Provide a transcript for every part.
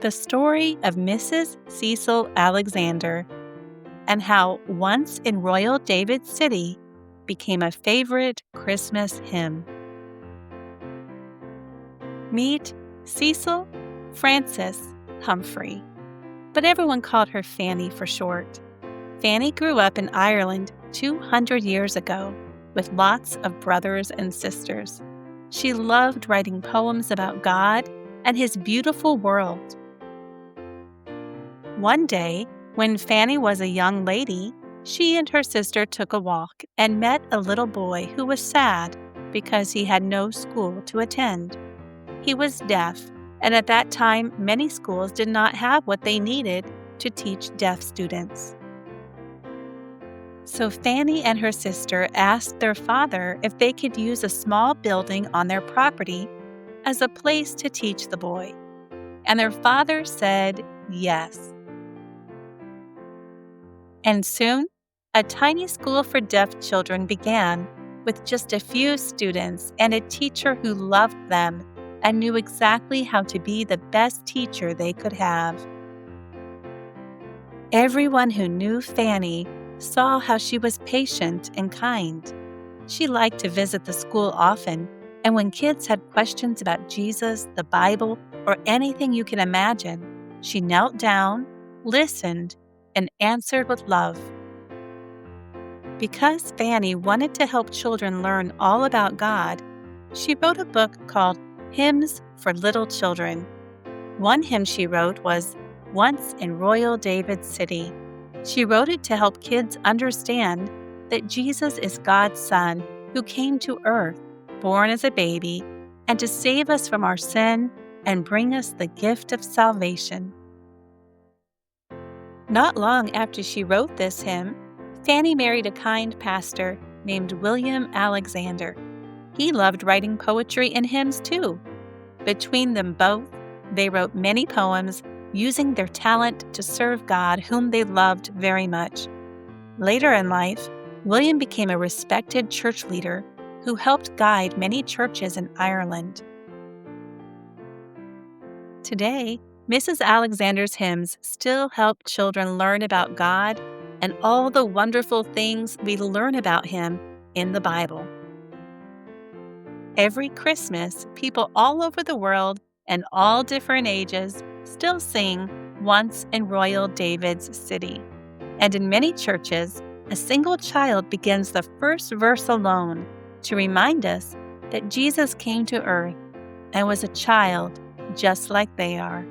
The story of Mrs. Cecil Alexander and how Once in Royal David City became a favorite Christmas hymn. Meet Cecil Frances Humphrey, but everyone called her Fanny for short. Fanny grew up in Ireland 200 years ago with lots of brothers and sisters. She loved writing poems about God and His beautiful world. One day, when Fanny was a young lady, she and her sister took a walk and met a little boy who was sad because he had no school to attend. He was deaf, and at that time, many schools did not have what they needed to teach deaf students. So Fanny and her sister asked their father if they could use a small building on their property as a place to teach the boy. And their father said yes. And soon, a tiny school for deaf children began with just a few students and a teacher who loved them and knew exactly how to be the best teacher they could have. Everyone who knew Fanny saw how she was patient and kind. She liked to visit the school often, and when kids had questions about Jesus, the Bible, or anything you can imagine, she knelt down, listened, and answered with love. Because Fanny wanted to help children learn all about God, she wrote a book called Hymns for Little Children. One hymn she wrote was Once in Royal David City. She wrote it to help kids understand that Jesus is God's Son who came to earth, born as a baby, and to save us from our sin and bring us the gift of salvation. Not long after she wrote this hymn, Fanny married a kind pastor named William Alexander. He loved writing poetry and hymns too. Between them both, they wrote many poems using their talent to serve God, whom they loved very much. Later in life, William became a respected church leader who helped guide many churches in Ireland. Today, Mrs. Alexander's hymns still help children learn about God and all the wonderful things we learn about Him in the Bible. Every Christmas, people all over the world and all different ages still sing Once in Royal David's City. And in many churches, a single child begins the first verse alone to remind us that Jesus came to earth and was a child just like they are.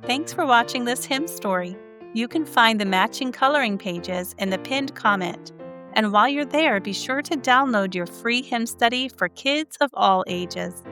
Thanks for watching this hymn story. You can find the matching coloring pages in the pinned comment. And while you're there, be sure to download your free hymn study for kids of all ages.